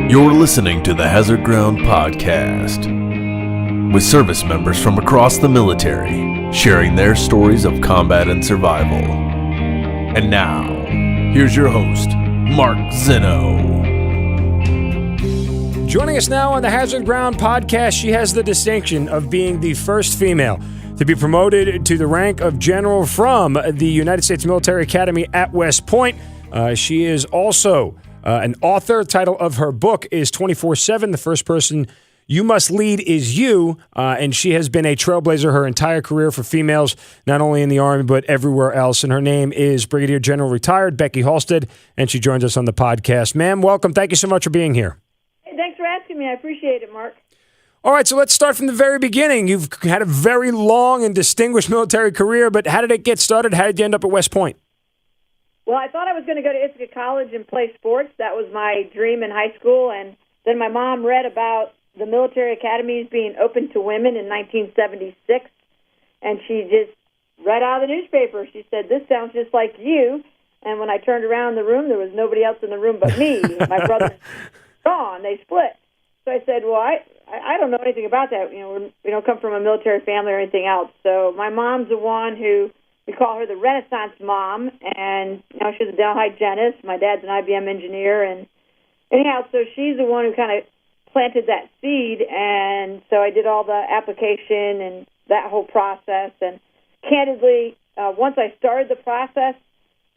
You're listening to the Hazard Ground Podcast, with service members from across the military sharing their stories of combat and survival. And now, here's your host, Mark Zeno. Joining us now on the Hazard Ground Podcast, she has the distinction of being the first female to be promoted to the rank of general from the United States Military Academy at West Point. She is also an author. Title of her book is 24/7, The First Person You Must Lead Is You, and she has been a trailblazer her entire career for females, not only in the Army, but everywhere else. And her name is Brigadier General Retired Becky Halstead, and she joins us on the podcast. Ma'am, welcome. Thank you so much for being here. Hey, thanks for asking me. I appreciate it, Mark. All right, so let's start from the very beginning. You've had a very long and distinguished military career, but how did it get started? How did you end up at West Point? Well, I thought I was going to go to Ithaca College and play sports. That was my dream in high school. And then my mom read about the military academies being open to women in 1976, and she just read out of the newspaper. She said, "This sounds just like you." And when I turned around the room, there was nobody else in the room but me. My brother's gone. They split. So I said, well, I don't know anything about that. You know, we don't come from a military family or anything else. So my mom's the one who, we call her the Renaissance mom, and she's a dental hygienist. My dad's an IBM engineer, and anyhow, so she's the one who kind of planted that seed, and so I did all the application and that whole process. And candidly, once I started the process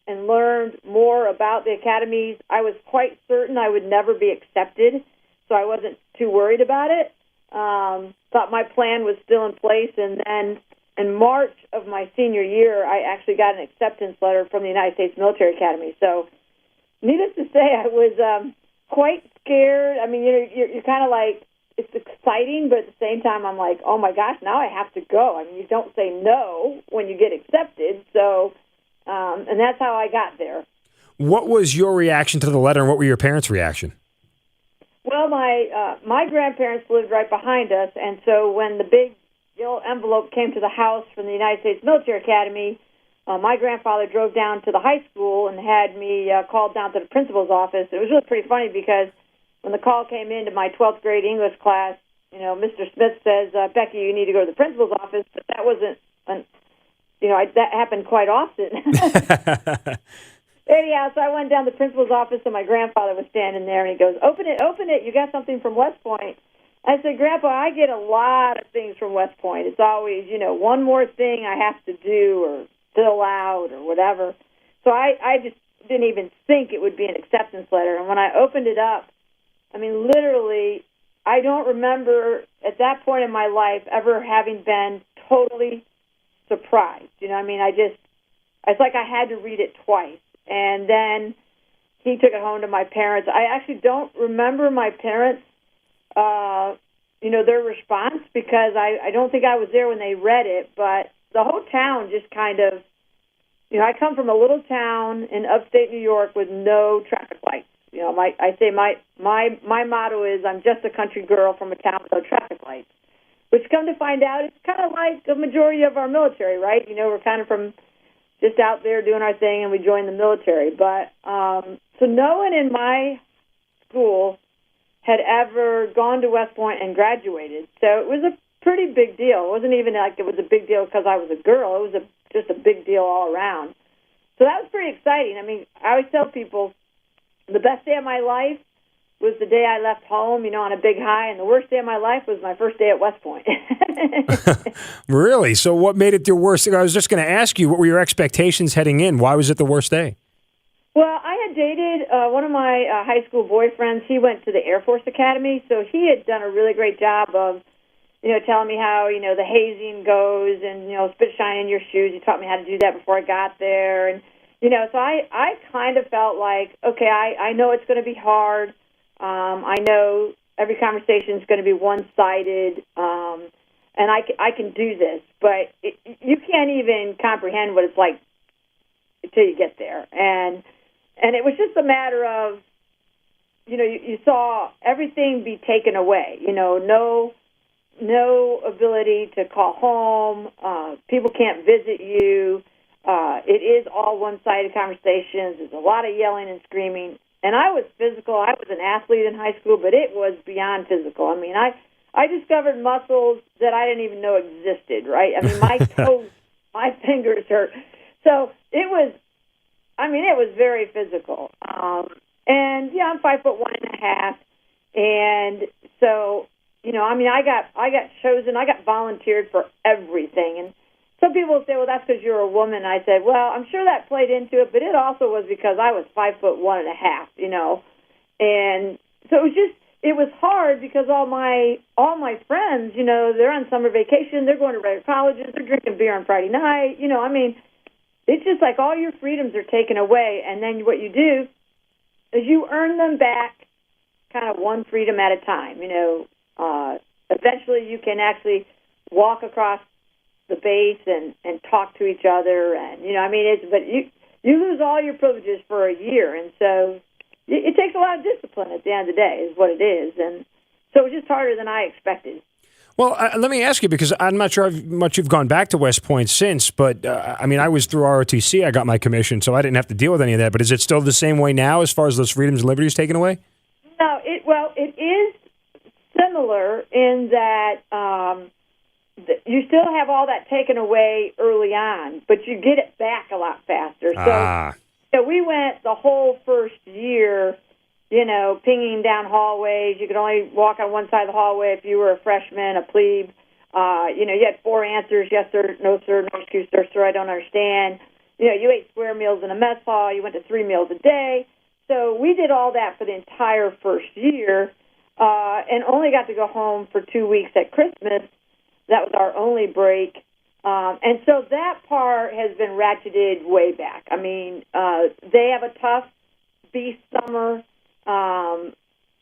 and learned more about the academies, I was quite certain I would never be accepted, so I wasn't too worried about it. Thought my plan was still in place, and then in March of my senior year, I actually got an acceptance letter from the United States Military Academy. So, needless to say, I was quite scared. I mean, you're kind of like, it's exciting, but at the same time, I'm like, oh my gosh, now I have to go. I mean, you don't say no when you get accepted. So, and that's how I got there. What was your reaction to the letter, and what were your parents' reaction? Well, my grandparents lived right behind us, and so when the big yellow envelope came to the house from the United States Military Academy, my grandfather drove down to the high school and had me called down to the principal's office. It was really pretty funny because when the call came into my 12th grade English class, Mr. Smith says, Becky, you need to go to the principal's office, but that wasn't, that happened quite often. Anyhow, so I went down to the principal's office, and my grandfather was standing there, and he goes, open it, you got something from West Point. I said, Grandpa, I get a lot of things from West Point. It's always, one more thing I have to do or fill out or whatever. So I just didn't even think it would be an acceptance letter. And when I opened it up, I mean, literally, I don't remember at that point in my life ever having been totally surprised. It's like I had to read it twice. And then he took it home to my parents. I actually don't remember my parents, their response, because I don't think I was there when they read it, but the whole town just kind of, I come from a little town in upstate New York with no traffic lights. My motto is, I'm just a country girl from a town with no traffic lights, which come to find out, it's kind of like the majority of our military, right? We're kind of from just out there doing our thing, and we joined the military. But so no one in my school had ever gone to West Point and graduated. So it was a pretty big deal. It wasn't even like it was a big deal because I was a girl. It was just a big deal all around. So that was pretty exciting. I mean, I always tell people the best day of my life was the day I left home, on a big high, and the worst day of my life was my first day at West Point. Really? So what made it your worst? I was just going to ask you, what were your expectations heading in? Why was it the worst day? Well, I had dated one of my high school boyfriends. He went to the Air Force Academy, so he had done a really great job of, telling me how, the hazing goes and, spit shine in your shoes. He taught me how to do that before I got there. And, so I kind of felt like, okay, I know it's going to be hard. I know every conversation is going to be one-sided, and I can do this. But you can't even comprehend what it's like until you get there. And it was just a matter of, you saw everything be taken away. No ability to call home. People can't visit you. It is all one-sided conversations. There's a lot of yelling and screaming. And I was physical. I was an athlete in high school, but it was beyond physical. I mean, I discovered muscles that I didn't even know existed, right? I mean, my toes, my fingers hurt. So it was very physical. And yeah, I'm 5'1.5", and so I got chosen. I got volunteered for everything, and some people will say, "Well, that's because you're a woman." I said, "Well, I'm sure that played into it, but it also was because I was 5'1.5", and so it was hard because all my friends, they're on summer vacation, they're going to regular colleges, they're drinking beer on Friday night, it's just like all your freedoms are taken away, and then what you do is you earn them back kind of one freedom at a time. Eventually you can actually walk across the base and talk to each other, and but you lose all your privileges for a year, and so it takes a lot of discipline at the end of the day is what it is, and so it was just harder than I expected. Well, let me ask you, because I'm not sure how much you've gone back to West Point since, but I was through ROTC, I got my commission, so I didn't have to deal with any of that, but is it still the same way now as far as those freedoms and liberties taken away? No, it is similar in that you still have all that taken away early on, but you get it back a lot faster. So we went the whole first year, pinging down hallways. You could only walk on one side of the hallway if you were a freshman, a plebe. You had 4 answers: yes, sir, no, excuse, sir, I don't understand. You ate square meals in a mess hall. You went to 3 meals a day. So we did all that for the entire first year, and only got to go home for 2 weeks at Christmas. That was our only break. And so that part has been ratcheted way back. I mean, they have a tough beast summer, and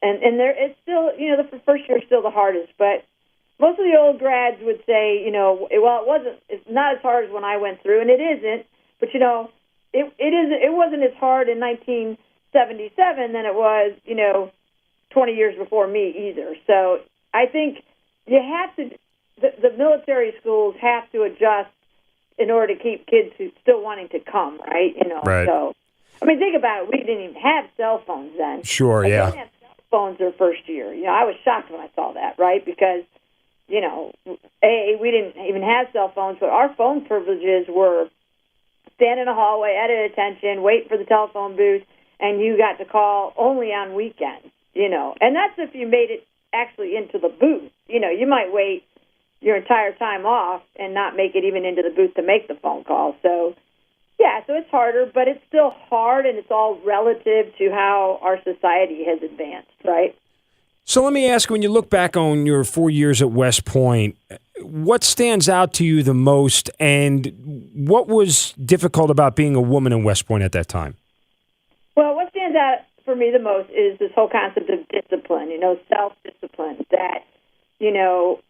it's still, the first year is still the hardest. But most of the old grads would say, it's not as hard as when I went through, and it isn't. But it wasn't as hard in 1977 than it was, 20 years before me either. So I think you have to. The military schools have to adjust in order to keep kids who still wanting to come, right? Right. So, think about it. We didn't even have cell phones then. Sure, yeah. They didn't have cell phones their first year. I was shocked when I saw that, right? Because, we didn't even have cell phones, but our phone privileges were stand in a hallway at attention, wait for the telephone booth, and you got to call only on weekends, And that's if you made it actually into the booth. You might wait your entire time off and not make it even into the booth to make the phone call. So, yeah, so it's harder, but it's still hard, and it's all relative to how our society has advanced, right? So let me ask, when you look back on your 4 years at West Point, what stands out to you the most, and what was difficult about being a woman in West Point at that time? Well, what stands out for me the most is this whole concept of discipline, self-discipline, that,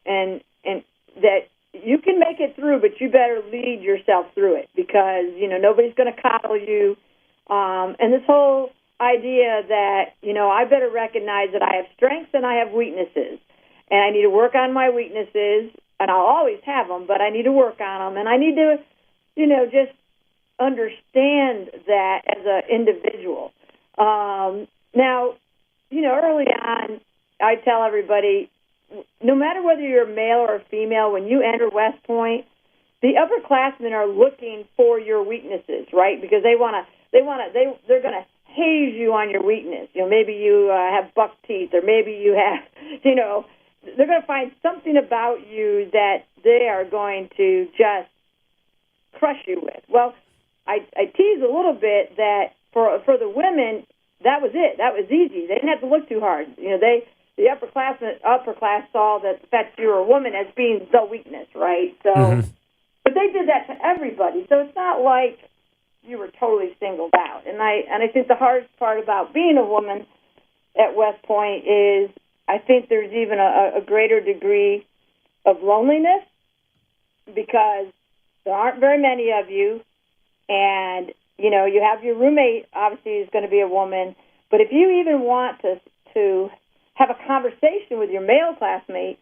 and that you can make it through, but you better lead yourself through it because, nobody's going to coddle you. And this whole idea that, I better recognize that I have strengths and I have weaknesses, and I need to work on my weaknesses, and I'll always have them, but I need to work on them, and I need to, just understand that as an individual. Now, early on, I tell everybody, no matter whether you're a male or a female, when you enter West Point, the upperclassmen are looking for your weaknesses, right? Because they're going to haze you on your weakness. Maybe you have buck teeth, or maybe you have, they're going to find something about you that they are going to just crush you with. Well, I tease a little bit that for the women, that was it. That was easy. They didn't have to look too hard. The upper class saw that the fact you were a woman as being the weakness, right? So, But they did that to everybody. So it's not like you were totally singled out. And I think the hardest part about being a woman at West Point is I think there's even a greater degree of loneliness because there aren't very many of you, and you have your roommate obviously is going to be a woman. But if you even want to have a conversation with your male classmate,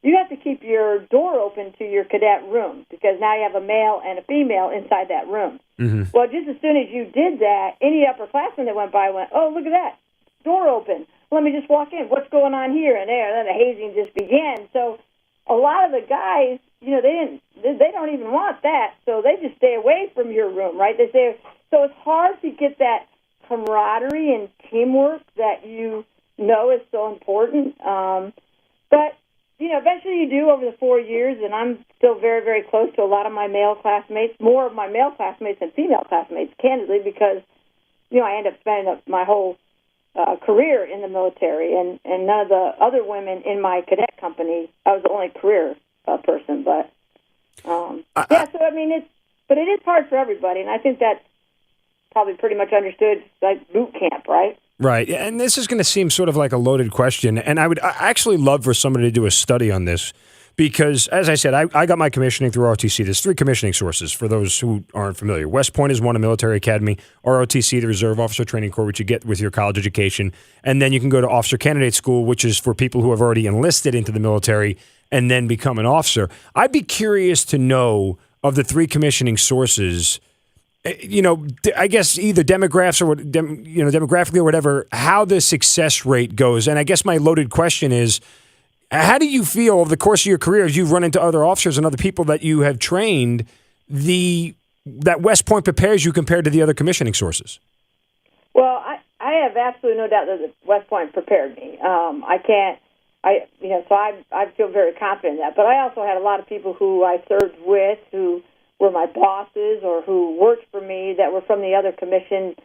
you have to keep your door open to your cadet room because now you have a male and a female inside that room. Mm-hmm. Well, just as soon as you did that, any upperclassmen that went by went, oh, look at that, door open. Let me just walk in. What's going on here and there? And then the hazing just began. So a lot of the guys, they don't even want that, so they just stay away from your room, right? So it's hard to get that camaraderie and teamwork that is so important. But eventually you do over the 4 years, and I'm still very, very close to a lot of my male classmates, more of my male classmates than female classmates, candidly, because I end up spending my whole career in the military, and none of the other women in my cadet company, I was the only career person. But but it is hard for everybody, and I think that's probably pretty much understood, like boot camp, right? Right, and this is going to seem sort of like a loaded question, and I would actually love for somebody to do a study on this because, as I said, I got my commissioning through ROTC. There's 3 commissioning sources for those who aren't familiar. West Point is one, a military academy. ROTC, the Reserve Officer Training Corps, which you get with your college education. And then you can go to Officer Candidate School, which is for people who have already enlisted into the military and then become an officer. I'd be curious to know, of the 3 commissioning sources, I guess either demographics or demographically or whatever, how the success rate goes. And I guess my loaded question is, how do you feel over the course of your career as you've run into other officers and other people that you have trained, that West Point prepares you compared to the other commissioning sources? Well, I have absolutely no doubt that West Point prepared me. So I feel very confident in that. But I also had a lot of people who I served with who were my bosses or who worked for me that were from the other commissionings,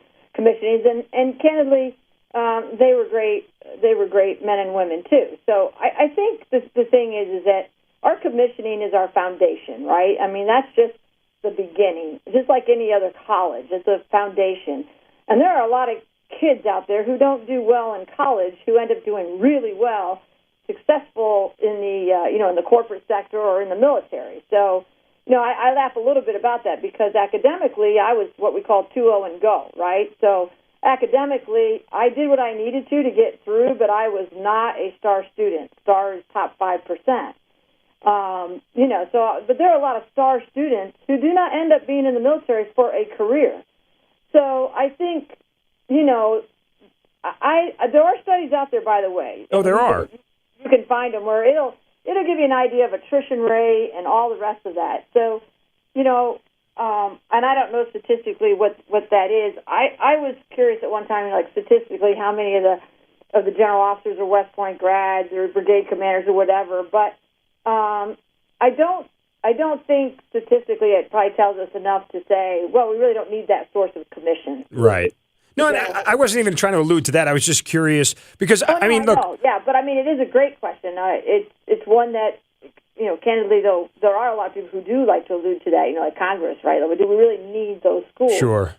and candidly, they were great. They were great men and women too. So I think the thing is that our commissioning is our foundation, right? I mean, that's just the beginning, just like any other college. It's a foundation, and there are a lot of kids out there who don't do well in college who end up doing really well, successful in the in the corporate sector or in the military. So. I laugh a little bit about that because academically I was what we call 2-0 and go, right? So academically I did what I needed to get through, but I was not a star student. Star is top 5%. But there are a lot of star students who do not end up being in the military for a career. So I think, there are studies out there, by the way. Oh, there are. You can find them where it'll give you an idea of attrition rate and all the rest of that. So, and I don't know statistically what that is. I was curious at one time, like statistically, how many of the general officers are West Point grads or brigade commanders or whatever. But I don't think statistically it probably tells us enough to say, well, we really don't need that source of commission. Right. No, and I wasn't even trying to allude to that. I was just curious because, look. Yeah, but I mean, it is a great question. It's one that, candidly, though, there are a lot of people who do like to allude to that, like Congress, right? Do we really need those schools? Sure.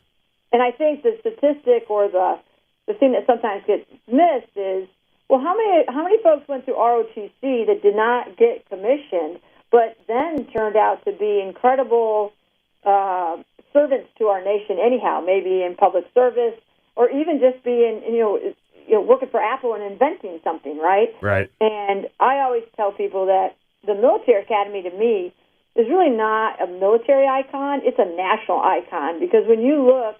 And I think the statistic or the thing that sometimes gets missed is, well, how many folks went through ROTC that did not get commissioned, but then turned out to be incredible servants to our nation anyhow, maybe in public service, or even just being, working for Apple and inventing something, right? Right. And I always tell people that the military academy, to me, is really not a military icon. It's a national icon because when you look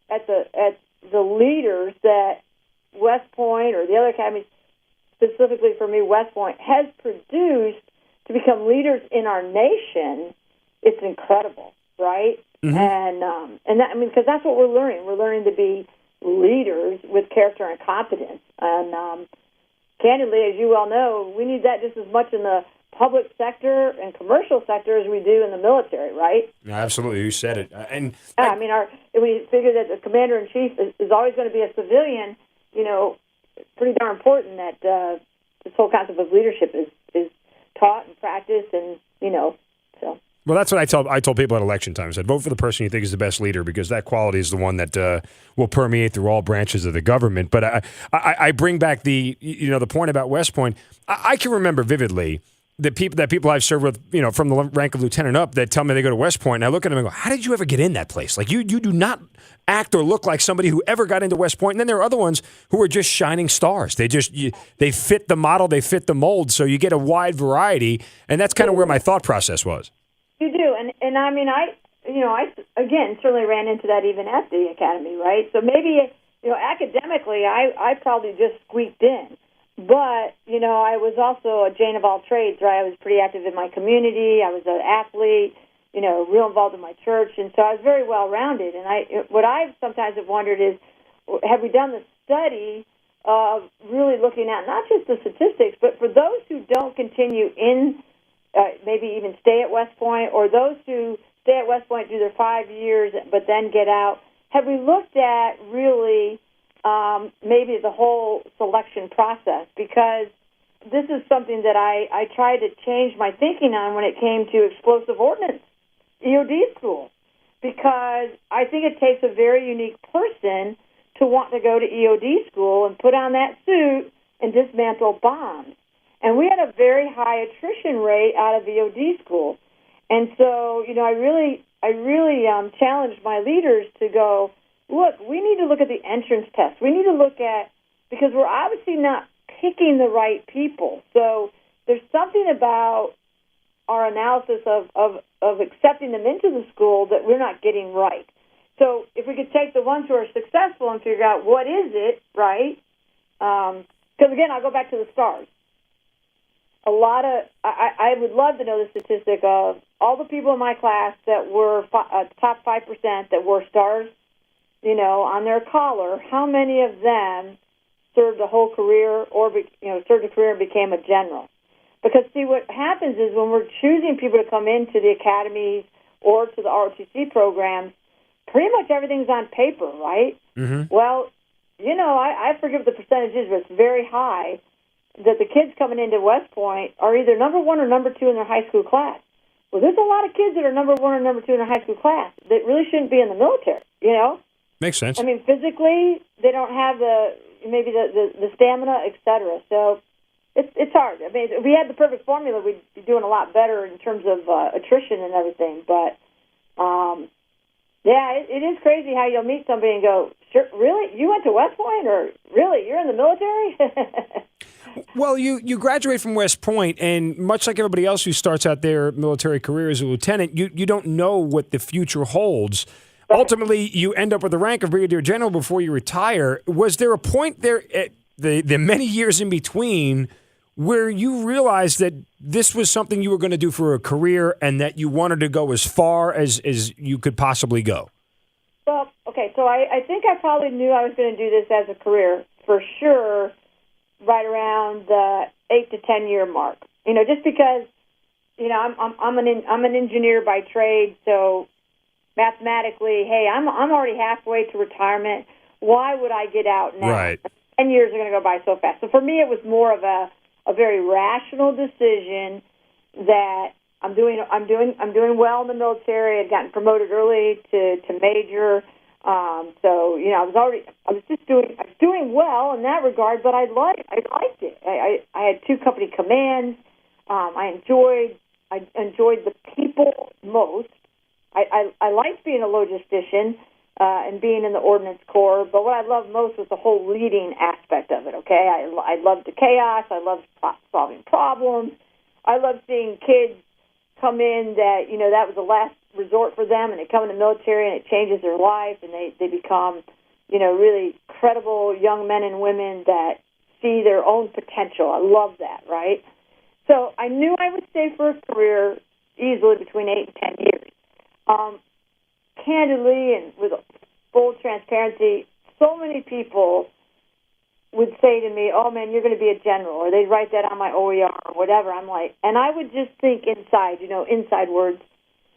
at the leaders that West Point or the other academies, specifically for me, West Point, has produced to become leaders in our nation, it's incredible, right? Mm-hmm. And that, because that's what we're learning. We're learning to be leaders with character and competence. And candidly, as you well know, we need that just as much in the public sector and commercial sector as we do in the military, right? Absolutely, you said it. We figure that the commander-in-chief is always going to be a civilian, pretty darn important that this whole concept of leadership is taught and practiced and, so... Well, that's what I told people at election time. I said, vote for the person you think is the best leader because that quality is the one that will permeate through all branches of the government. But I bring back the point about West Point. I can remember vividly the people I've served with, from the rank of lieutenant up, that tell me they go to West Point, and I look at them and go, how did you ever get in that place? Like, you do not act or look like somebody who ever got into West Point. And then there are other ones who are just shining stars. They fit the model, they fit the mold, so you get a wide variety, and that's kind of where my thought process was. You do, and I mean, I again certainly ran into that even at the academy, right? So maybe, academically, I probably just squeaked in. But, I was also a Jane of all trades, right? I was pretty active in my community. I was an athlete, real involved in my church. And so I was very well-rounded. And what I sometimes have wondered is, have we done the study of really looking at not just the statistics, but for those who don't continue in, maybe even stay at West Point, or those who stay at West Point, do their 5 years, but then get out, have we looked at really maybe the whole selection process? Because this is something that I tried to change my thinking on when it came to explosive ordnance, EOD school, because I think it takes a very unique person to want to go to EOD school and put on that suit and dismantle bombs. And we had a very high attrition rate out of EOD school. And so, I really challenged my leaders to go, look, we need to look at the entrance test. We need to look at, because we're obviously not picking the right people. So there's something about our analysis of accepting them into the school that we're not getting right. So if we could take the ones who are successful and figure out what is it, right? Because, again, I'll go back to the stars. I would love to know the statistic of all the people in my class that were top 5% that wore stars, on their collar, how many of them served a whole career or, served a career and became a general? Because, see, what happens is when we're choosing people to come into the academies or to the ROTC programs, pretty much everything's on paper, right? Mm-hmm. Well, I forget what the percentage is, but it's very high that the kids coming into West Point are either number one or number two in their high school class. Well, there's a lot of kids that are number one or number two in their high school class that really shouldn't be in the military, Makes sense. I mean, physically, they don't have the stamina, et cetera. So it's hard. I mean, if we had the perfect formula, we'd be doing a lot better in terms of attrition and everything. But, it is crazy how you'll meet somebody and go, sure, really? You went to West Point? Or really, you're in the military? Well, you graduate from West Point, and much like everybody else who starts out their military career as a lieutenant, you don't know what the future holds. Ultimately, you end up with the rank of Brigadier General before you retire. Was there a point there, the many years in between, where you realized that this was something you were going to do for a career and that you wanted to go as far as you could possibly go? Well, okay, so I think I probably knew I was going to do this as a career for sure right around the 8 to 10 year mark. Just because, I'm an engineer by trade, so mathematically, hey, I'm already halfway to retirement. Why would I get out now? Right. 10 years are going to go by so fast. So for me, it was more of a very rational decision that I'm doing well in the military. I'd gotten promoted early to major. So I was doing well in that regard, but I liked it. I had 2 company commands. I enjoyed the people most. I liked being a logistician and being in the Ordnance Corps, but what I loved most was the whole leading aspect of it, okay? I loved the chaos. I loved solving problems. I loved seeing kids come in that, that was the last resort for them, and they come in the military, and it changes their life, and they become, really credible young men and women that see their own potential. I love that, right? So I knew I would stay for a career easily between 8 and 10 years. Candidly and with full transparency, so many people would say to me, oh, man, you're going to be a general, or they'd write that on my OER or whatever. I'm like, and I would just think inside, inside words,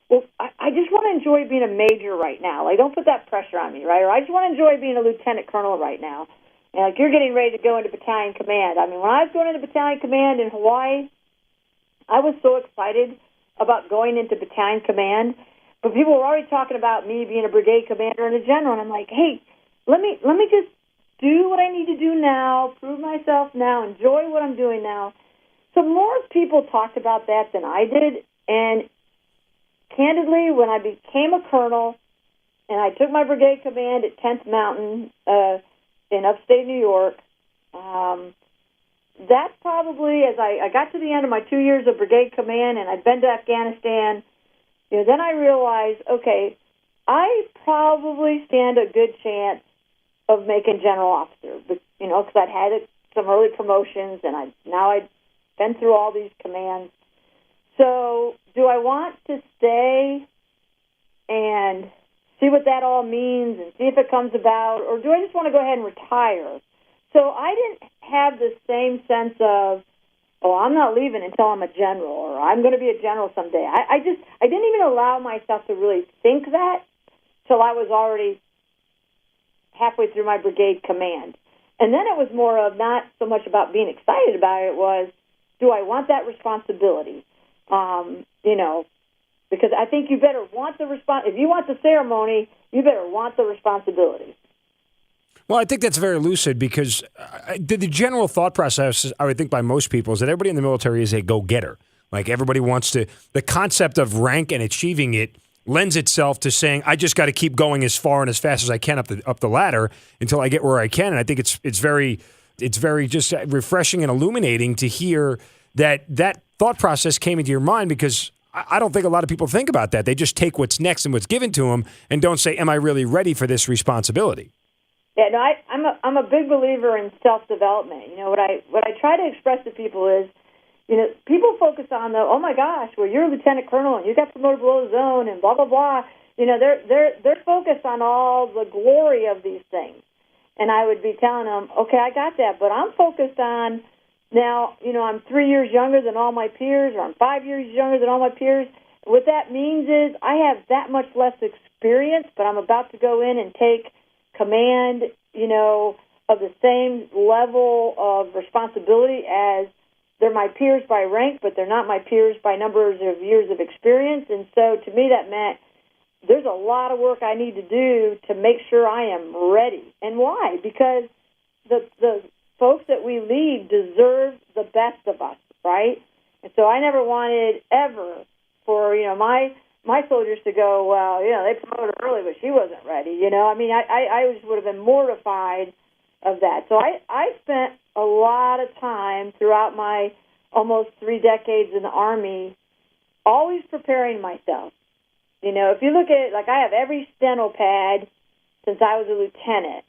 well, I just want to enjoy being a major right now. Like, don't put that pressure on me, right? Or I just want to enjoy being a lieutenant colonel right now. And, like, you're getting ready to go into battalion command. I mean, when I was going into battalion command in Hawaii, I was so excited about going into battalion command. But people were already talking about me being a brigade commander and a general, and I'm like, hey, let me just do what I need to do now, prove myself now, enjoy what I'm doing now. So more people talked about that than I did. And candidly, when I became a colonel and I took my brigade command at 10th Mountain in upstate New York, that's probably, as I got to the end of my 2 years of brigade command and I'd been to Afghanistan, then I realized, okay, I probably stand a good chance of making general officer, because I'd had some early promotions and I'd been through all these commands. So do I want to stay and see what that all means and see if it comes about, or do I just want to go ahead and retire? So I didn't have the same sense of, I'm not leaving until I'm a general, or I'm going to be a general someday. I didn't even allow myself to really think that till I was already halfway through my brigade command. And then it was more of not so much about being excited about it, was, do I want that responsibility? Because I think you better want the if you want the ceremony, you better want the responsibility. Well, I think that's very lucid, because the general thought process, I would think, by most people is that everybody in the military is a go-getter. Like, everybody wants to, the concept of rank and achieving it lends itself to saying, I just got to keep going as far and as fast as I can up the ladder until I get where I can. And I think it's very just refreshing and illuminating to hear that thought process came into your mind, because I don't think a lot of people think about that. They just take what's next and what's given to them and don't say, am I really ready for this responsibility? Yeah, no, I'm a big believer in self-development. What I try to express to people is, people focus on oh my gosh, well, you're a lieutenant colonel and you got promoted below the zone and blah blah blah. They're focused on all the glory of these things, and I would be telling them, okay, I got that, but I'm focused on now. I'm 3 years younger than all my peers, or I'm 5 years younger than all my peers. What that means is I have that much less experience, but I'm about to go in and take command, of the same level of responsibility as they're my peers by rank, but they're not my peers by numbers of years of experience. And so to me that meant there's a lot of work I need to do to make sure I am ready. And why? Because the folks that we lead deserve the best of us, right? And so I never wanted ever for, my soldiers to go, well, they promoted her early, but she wasn't ready. I just would have been mortified of that. So I spent a lot of time throughout my almost 3 decades in the Army always preparing myself. If you look at it, like, I have every steno pad since I was a lieutenant,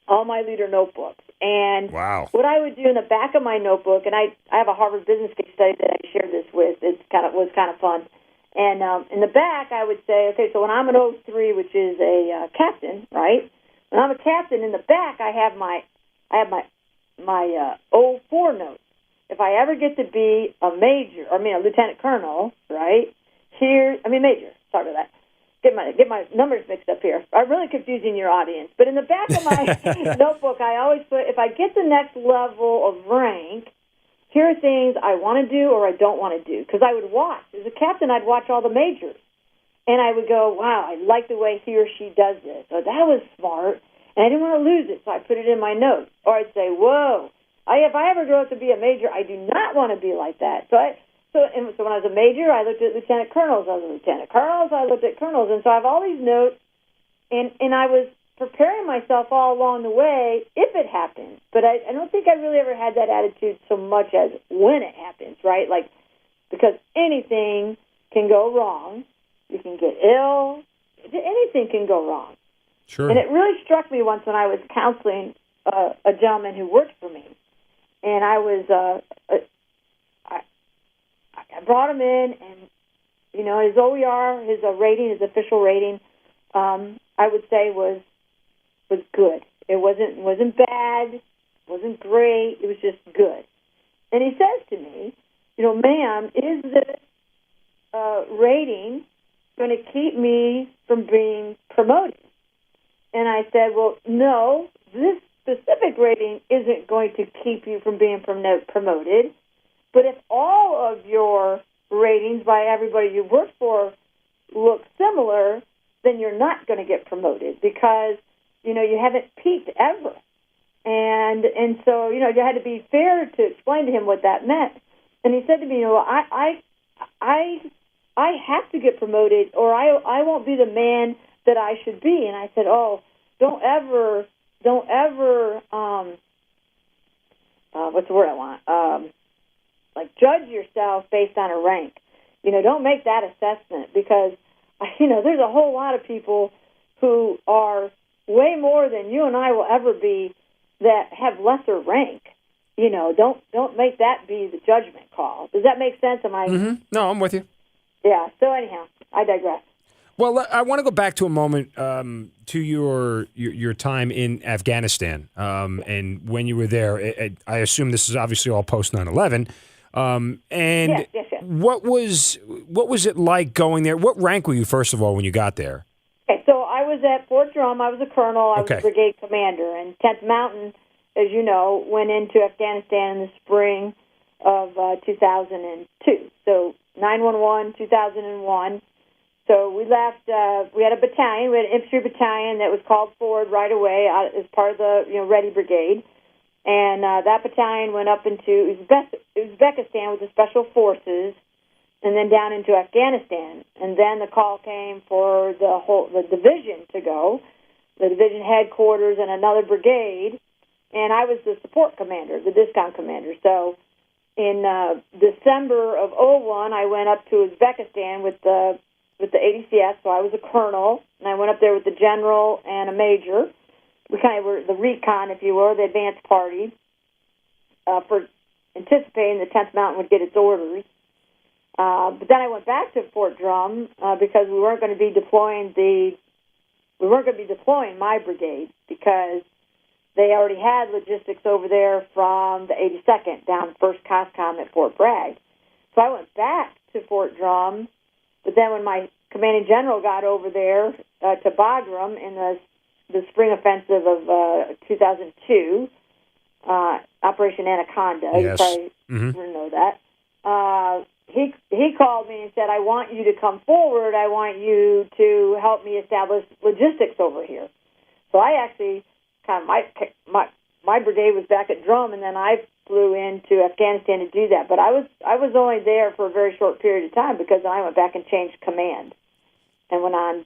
all my leader notebooks. And wow. What I would do in the back of my notebook, and I have a Harvard business case study that I shared this with, was kind of fun. And in the back, I would say, okay, so when I'm an 03, which is a captain, right? When I'm a captain, in the back, I have my 04 notes. If I ever get to be a lieutenant colonel, right? Major. Sorry about that. Get my numbers mixed up here. I'm really confusing your audience. But in the back of my notebook, I always put, if I get the next level of rank, here are things I want to do or I don't want to do. Because I would watch. As a captain, I'd watch all the majors. And I would go, wow, I like the way he or she does this. Or that was smart. And I didn't want to lose it, so I put it in my notes. Or I'd say, whoa, if I ever grow up to be a major, I do not want to be like that. So when I was a major, I looked at lieutenant colonels. I was a lieutenant colonels, I looked at colonels. And so I have all these notes, and I was preparing myself all along the way if it happens. But I don't think I really ever had that attitude so much as when it happens, right? Like, because anything can go wrong. You can get ill. Anything can go wrong. Sure. And it really struck me once when I was counseling a gentleman who worked for me. And I was, I brought him in, and, his OER, his rating, his official rating, I would say was good. It wasn't bad, wasn't great, it was just good. And he says to me, ma'am, is this rating going to keep me from being promoted? And I said, well, no, this specific rating isn't going to keep you from being promoted. But if all of your ratings by everybody you work for look similar, then you're not going to get promoted because, you haven't peaked ever. And so, you had to be fair to explain to him what that meant. And he said to me, I have to get promoted, or I won't be the man that I should be. And I said, oh, don't ever, what's the word I want? Judge yourself based on a rank. Don't make that assessment, because, there's a whole lot of people who are way more than you and I will ever be that have lesser rank. Don't make that be the judgment call. Does that make sense? Am I? Mm-hmm. No, I'm with you. Yeah. So anyhow, I digress. Well, I want to go back to a moment to your time in Afghanistan, and when you were there. I assume this is obviously all post 9/11. And yes. what was it like going there? What rank were you, first of all, when you got there? Okay, so I was at Fort Drum. I was a colonel. I was a brigade commander, and 10th Mountain, as you know, went into Afghanistan in the spring of 2002. So 9/11, 2001. So we left. We had a battalion. We had an infantry battalion that was called forward right away as part of the Ready Brigade, and that battalion went up into Uzbekistan with the Special Forces, and then down into Afghanistan. And then the call came for the division to go, the division headquarters and another brigade, and I was the support commander, the discount commander. So in December of 2001, I went up to Uzbekistan with the ADCS, so I was a colonel, and I went up there with the general and a major. We kind of were the recon, if you will, the advanced party, for anticipating the 10th Mountain would get its orders. But then I went back to Fort Drum because we weren't going to be deploying my brigade, because they already had logistics over there from the 82nd down 1st COSCOM at Fort Bragg. So I went back to Fort Drum, but then when my commanding general got over there to Bagram in the spring offensive of 2002, Operation Anaconda, yes. You probably know that. He called me and said, I want you to come forward. I want you to help me establish logistics over here. So I actually my brigade was back at Drum, and then I flew into Afghanistan to do that. But I was only there for a very short period of time, because I went back and changed command and went on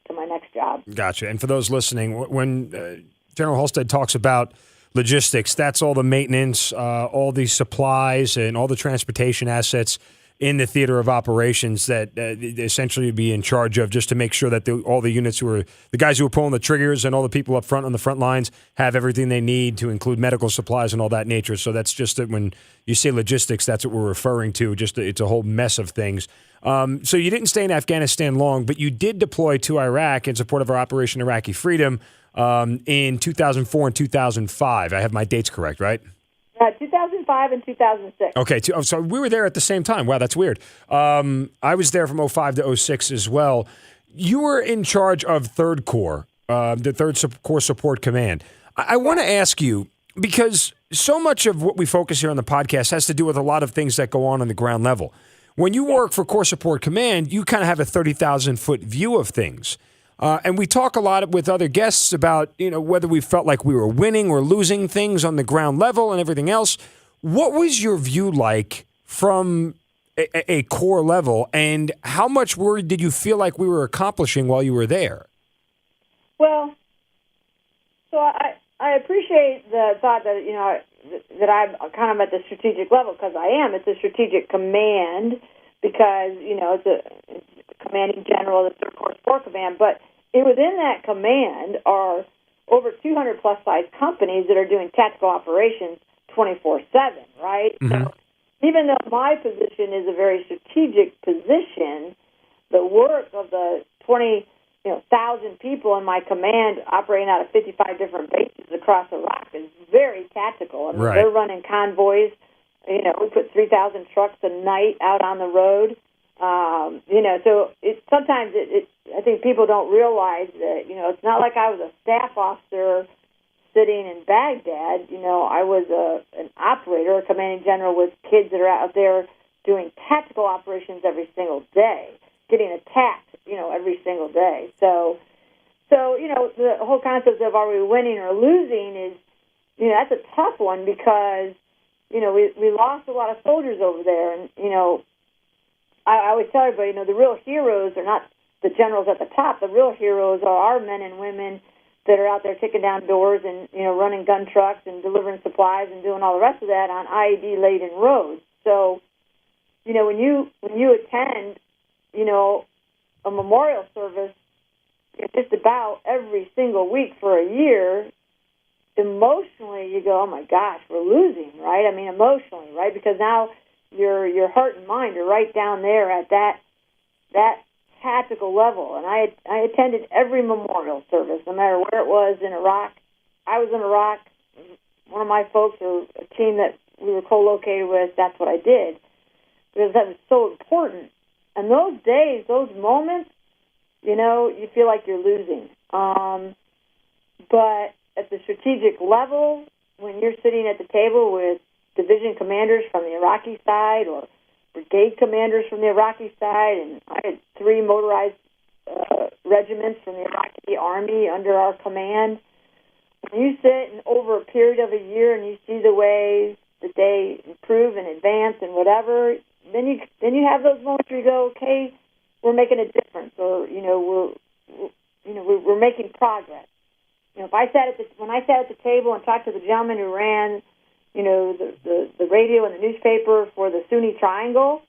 to my next job. Gotcha. And for those listening, when General Halstead talks about logistics, that's all the maintenance, all the supplies, and all the transportation assets in the theater of operations that essentially you'd be in charge of, just to make sure that all the units the guys who are pulling the triggers and all the people up front on the front lines have everything they need, to include medical supplies and all that nature. So that's just that when you say logistics, that's what we're referring to. It's a whole mess of things. So you didn't stay in Afghanistan long, but you did deploy to Iraq in support of our Operation Iraqi Freedom in 2004 and 2005. I have my dates correct, right? 2005 and 2006. Okay, so we were there at the same time. Wow, that's weird. I was there from 2005 to 2006 as well. You were in charge of 3rd Corps, the 3rd Corps Support Command. I want to ask you, because so much of what we focus here on the podcast has to do with a lot of things that go on the ground level. When you work for Corps Support Command, you kind of have a 30,000-foot view of things. And we talk a lot with other guests about, whether we felt like we were winning or losing things on the ground level and everything else. What was your view like from a Corps level, and how much did you feel like we were accomplishing while you were there? Well, so I appreciate the thought that, that I'm kind of at the strategic level, because I am. It's a strategic command, because, it's a commanding general of the 3rd Corps Support Command. But within that command are over 200-plus size companies that are doing tactical operations 24/7, right? Mm-hmm. So even though my position is a very strategic position, the work of the 20,000 people in my command operating out of 55 different bases across Iraq is very tactical. I mean, right. They're running convoys. We put 3,000 trucks a night out on the road. So sometimes I think people don't realize that, it's not like I was a staff officer sitting in Baghdad. I was an operator, a commanding general with kids that are out there doing tactical operations every single day, getting attacked, every single day. So the whole concept of are we winning or losing is, that's a tough one, because we lost a lot of soldiers over there, and I always tell everybody, the real heroes are not the generals at the top. The real heroes are our men and women that are out there kicking down doors and running gun trucks and delivering supplies and doing all the rest of that on IED laden roads. So, when you attend, a memorial service just about every single week for a year, emotionally you go, oh my gosh, we're losing, right? I mean, emotionally, right? Because now your heart and mind are right down there at that tactical level. And I attended every memorial service, no matter where it was in Iraq. I was in Iraq. One of my folks, or a team that we were co-located with, that's what I did, because that was so important. And those days, those moments, you feel like you're losing. But at the strategic level, when you're sitting at the table with division commanders from the Iraqi side or brigade commanders from the Iraqi side, and I had 3 motorized regiments from the Iraqi army under our command, when you sit and over a period of a year and you see the ways that they improve and advance and whatever, then you have those moments where you go, okay, we're making a difference, or we're making progress. If I when I sat at the table and talked to the gentleman who ran, the radio and the newspaper for the Sunni Triangle,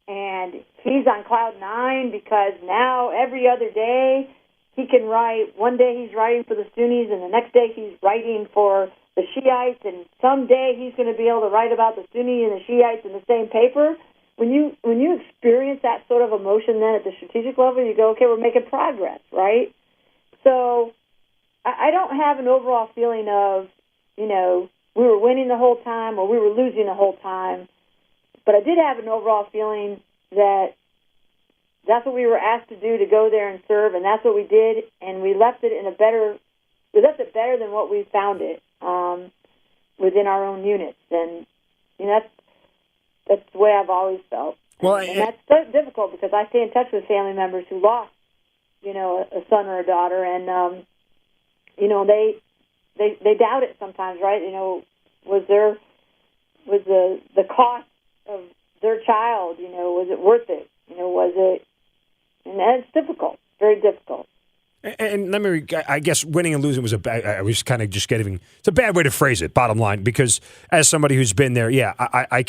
and he's on cloud 9 because now every other day he can write. One day he's writing for the Sunnis, and the next day he's writing for the Shiites, and someday he's going to be able to write about the Sunni and the Shiites in the same paper. When you experience that sort of emotion then at the strategic level, you go, okay, we're making progress, right? So I don't have an overall feeling of, we were winning the whole time or we were losing the whole time. But I did have an overall feeling that that's what we were asked to do, to go there and serve, and that's what we did, and we left it better than what we found it within our own units. And that's the way I've always felt. Well, and that's so difficult because I stay in touch with family members who lost, a son or a daughter, and they doubt it sometimes, right? Was the cost of their child, was it worth it? Was it? And that's difficult, very difficult. And let me, I guess winning and losing was I was kind of just getting, it's a bad way to phrase it, bottom line, because as somebody who's been there, yeah, I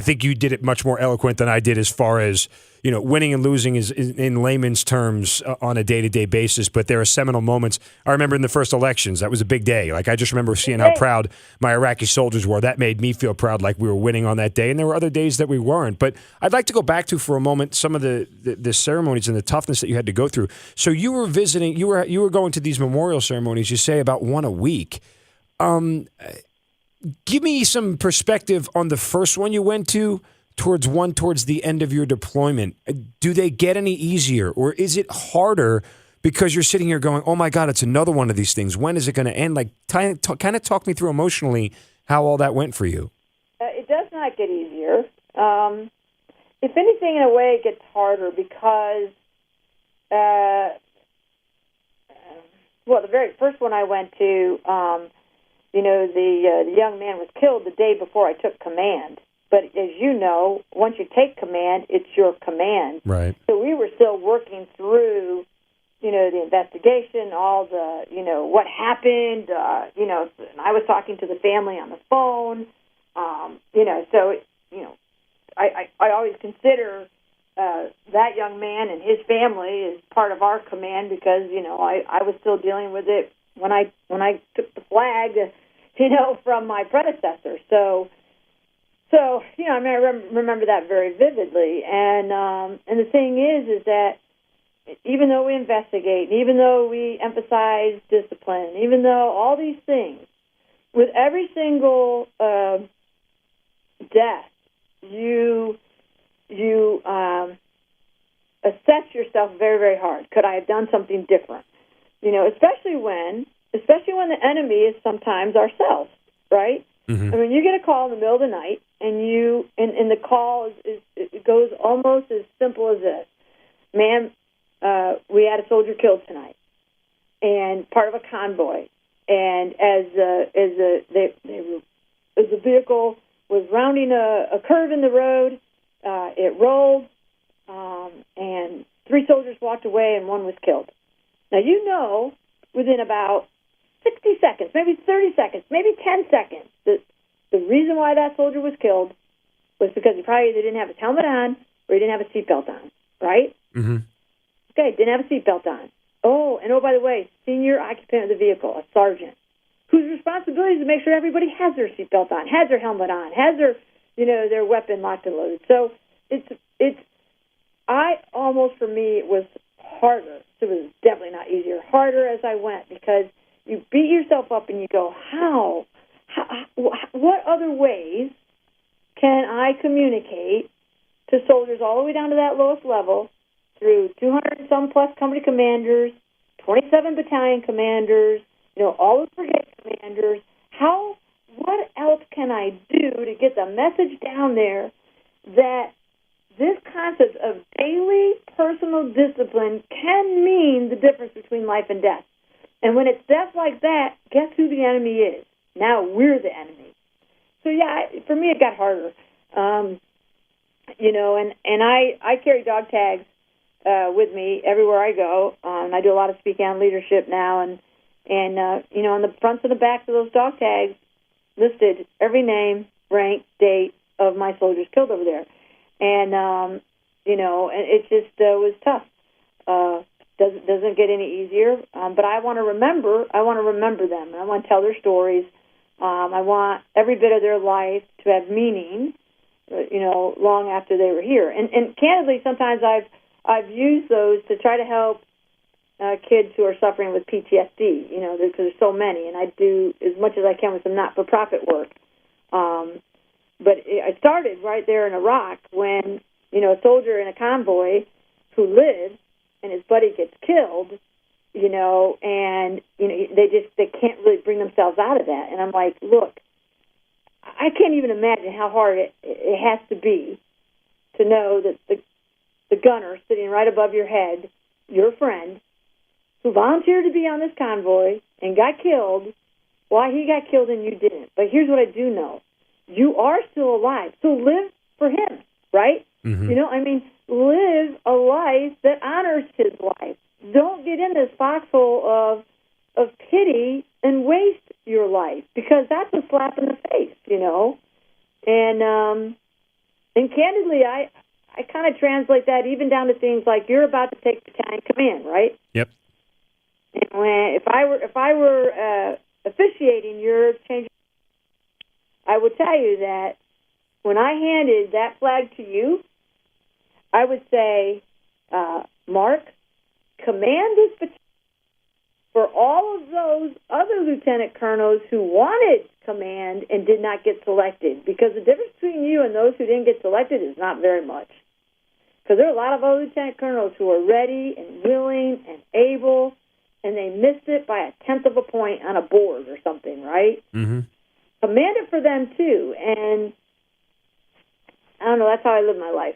think you did it much more eloquent than I did as far as, winning and losing is in layman's terms on a day-to-day basis, but there are seminal moments. I remember in the first elections, that was a big day. Like, I just remember seeing how proud my Iraqi soldiers were. That made me feel proud, like we were winning on that day, and there were other days that we weren't. But I'd like to go back to, for a moment, some of the ceremonies and the toughness that you had to go through. So you were visiting, you were going to these memorial ceremonies, you say about one a week. Give me some perspective on the first one you went to, towards the end of your deployment. Do they get any easier, or is it harder because you're sitting here going, oh my God, it's another one of these things. When is it going to end? Like, kind of talk me through emotionally how all that went for you. It does not get easier. If anything, in a way, it gets harder because, the very first one I went to, the young man was killed the day before I took command. But as you know, once you take command, it's your command. Right. So we were still working through, the investigation, all the, what happened. And I was talking to the family on the phone. I always consider that young man and his family as part of our command because, I was still dealing with it when I took the flag, from my predecessor. So I remember that very vividly. And the thing is that even though we investigate, even though we emphasize discipline, even though all these things, with every single death, you assess yourself very, very hard. Could I have done something different? Especially when the enemy is sometimes ourselves, right? Mm-hmm. I mean, you get a call in the middle of the night, and the call it goes almost as simple as this: "Ma'am, we had a soldier killed tonight, and part of a convoy. And as the vehicle was rounding a curve in the road. It rolled, and 3 soldiers walked away, and 1 was killed. Now, within about 60 seconds, maybe 30 seconds, maybe 10 seconds, the reason why that soldier was killed was because he probably either didn't have his helmet on or he didn't have a seatbelt on, right? Mm-hmm. Okay, didn't have a seatbelt on. Oh, by the way, senior occupant of the vehicle, a sergeant, whose responsibility is to make sure everybody has their seatbelt on, has their helmet on, has their weapon locked and loaded. So for me, it was harder. It was definitely not easier. Harder as I went, because you beat yourself up and you go, what other ways can I communicate to soldiers all the way down to that lowest level, through 200 and some plus company commanders, 27 battalion commanders, all the brigade commanders? What else can I do to get the message down there that this concept of daily personal discipline can mean the difference between life and death? And when it's death like that, guess who the enemy is? Now we're the enemy. So for me it got harder. And I carry dog tags with me everywhere I go. I do a lot of speaking on leadership now, and on the fronts and the backs of those dog tags listed every name, rank, date of my soldiers killed over there. And and it just was tough. Doesn't get any easier. But I want to remember them, and I want to tell their stories. I want every bit of their life to have meaning, long after they were here. And candidly, sometimes I've used those to try to help kids who are suffering with PTSD, because there's so many, and I do as much as I can with some not-for-profit work. But I started right there in Iraq when, a soldier in a convoy who lives and his buddy gets killed, and, they can't really bring themselves out of that. And I'm like, look, I can't even imagine how hard it has to be to know that the gunner sitting right above your head, your friend, who volunteered to be on this convoy and got killed, why he got killed and you didn't. But here's what I do know. You are still alive, so live for him, right? Mm-hmm. Live a life that honors his life. Don't get in this foxhole of pity and waste your life, because that's a slap in the face, And candidly, I kind of translate that even down to things like you're about to take battalion command, right? Yep. And if I were officiating your change, I would tell you that when I handed that flag to you, I would say, Mark, command this battalion for all of those other lieutenant colonels who wanted command and did not get selected, because the difference between you and those who didn't get selected is not very much. Because there are a lot of other lieutenant colonels who are ready and willing and able, and they missed it by 1/10 of a point on a board or something, right? Mm-hmm. Command it for them too, and I don't know. That's how I live my life.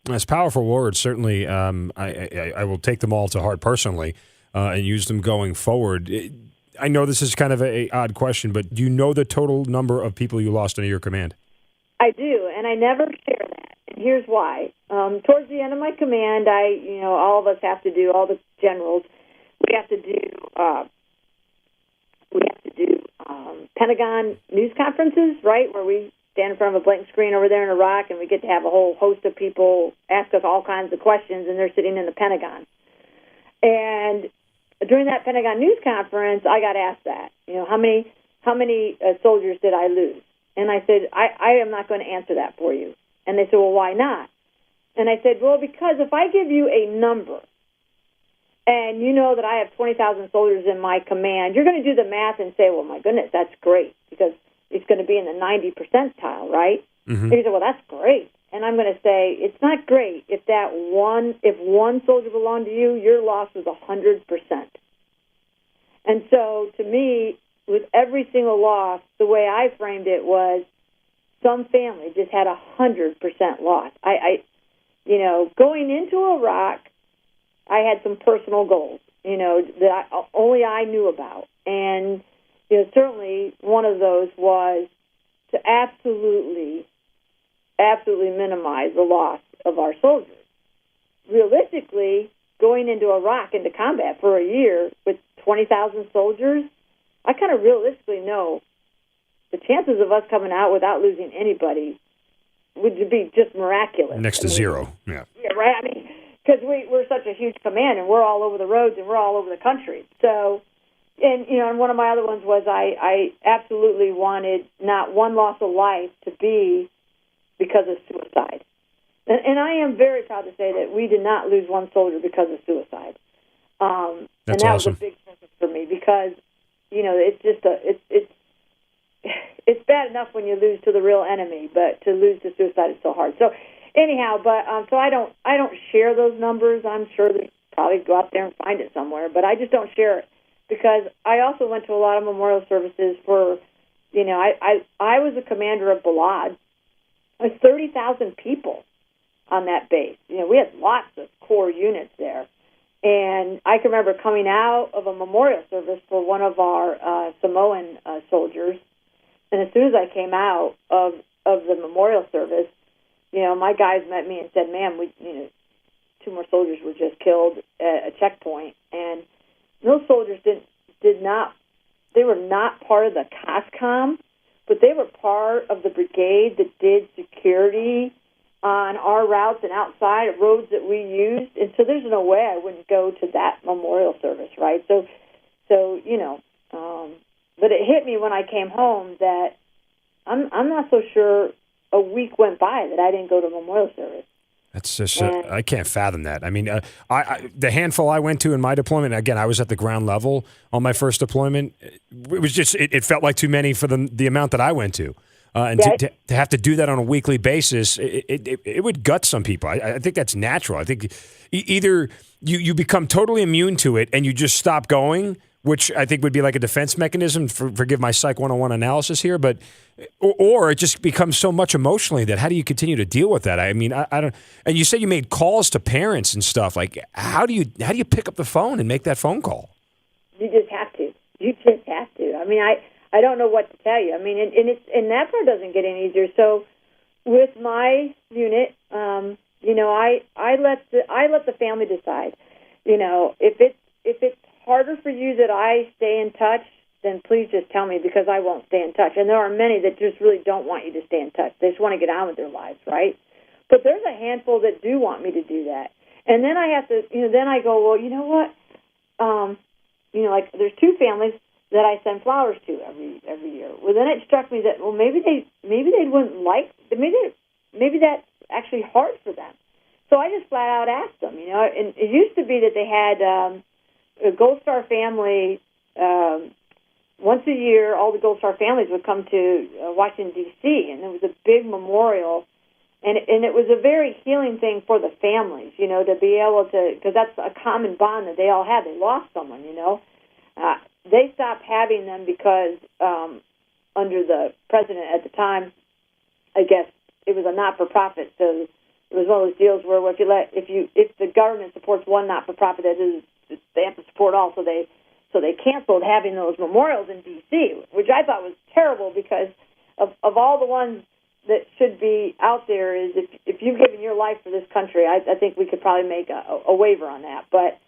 That's powerful words. Certainly, I will take them all to heart personally and use them going forward. I know this is kind of an odd question, but do you know the total number of people you lost under your command? I do, and I never share that. And here's why. Towards the end of my command, all of us have to do, all the generals, we have to do Pentagon news conferences, right, where we stand in front of a blank screen over there in Iraq, and we get to have a whole host of people ask us all kinds of questions, and they're sitting in the Pentagon. And during that Pentagon news conference, I got asked that, how many soldiers did I lose? And I said, I am not going to answer that for you. And they said, well, why not? And I said, well, because if I give you a number, and you know that I have 20,000 soldiers in my command, you're going to do the math and say, well, my goodness, that's great, because it's going to be in the 90 percentile, right? Mm-hmm. And you say, well, that's great. And I'm going to say, it's not great if one soldier belonged to you, your loss was 100%. And so, to me, with every single loss, the way I framed it was some family just had 100% loss. Going into Iraq, I had some personal goals, that only I knew about. And, certainly one of those was to absolutely minimize the loss of our soldiers. Realistically, going into Iraq, into combat for a year with 20,000 soldiers, I kind of realistically know the chances of us coming out without losing anybody would be just miraculous. Next to zero. Yeah. Yeah, right? I mean, because we're such a huge command, and we're all over the roads, and we're all over the country. So, and one of my other ones was I absolutely wanted not one loss of life to be because of suicide. And I am very proud to say that we did not lose one soldier because of suicide. That's and that awesome. was a big focus for me because, it's just it's bad enough when you lose to the real enemy, but to lose to suicide is so hard. So anyhow, so I don't share those numbers. I'm sure they probably go out there and find it somewhere, but I just don't share it because I also went to a lot of memorial services for, I was a commander of Balad. There was 30,000 people on that base. We had lots of core units there. And I can remember coming out of a memorial service for one of our Samoan soldiers. And as soon as I came out of the memorial service, my guys met me and said, "Ma'am, we, 2 more soldiers were just killed at a checkpoint." And those soldiers they were not part of the COSCOM, but they were part of the brigade that did security on our routes and outside of roads that we used. And so there's no way I wouldn't go to that memorial service, right? So but it hit me when I came home that I'm not so sure a week went by that I didn't go to a memorial service. That's just I can't fathom that. I mean, the handful I went to in my deployment, again, I was at the ground level on my first deployment. It was just it felt like too many for the amount that I went to. And to have to do that on a weekly basis, it would gut some people. I think that's natural. I think either you become totally immune to it and you just stop going, which I think would be like a defense mechanism. Forgive my Psych 101 analysis here, but or it just becomes so much emotionally that how do you continue to deal with that? I mean, I don't. And you said you made calls to parents and stuff. Like, how do you pick up the phone and make that phone call? You just have to. I mean, I don't know what to tell you. I mean, and that part doesn't get any easier. So, with my unit, I let the family decide. If it's harder for you that I stay in touch, then please just tell me because I won't stay in touch. And there are many that just really don't want you to stay in touch. They just want to get on with their lives, right? But there's a handful that do want me to do that. And then I have to, then I go, well, you know what? Like there's 2 families that I send flowers to every year. Well, then it struck me that maybe they wouldn't like maybe that's actually hard for them. So I just flat out asked them. And it used to be that they had a Gold Star family. Once a year, all the Gold Star families would come to Washington D.C. and there was a big memorial, and it was a very healing thing for the families. To be able to, because that's a common bond that they all had. They lost someone. They stopped having them because under the president at the time, I guess it was a not-for-profit. So it was one of those deals where if the government supports one not-for-profit, that is, they have to support all. So they canceled having those memorials in D.C., which I thought was terrible because of all the ones that should be out there is if you've given your life for this country, I think we could probably make a waiver on that. But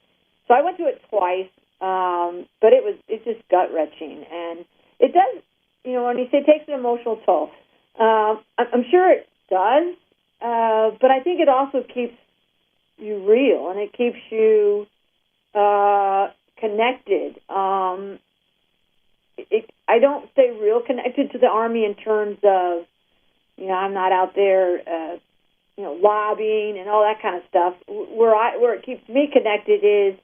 so I went to it twice. But it's just gut-wrenching, and it does, when you say it takes an emotional toll, I'm sure it does, but I think it also keeps you real, and it keeps you connected. I don't stay real connected to the Army in terms of, I'm not out there, lobbying and all that kind of stuff. Where it keeps me connected is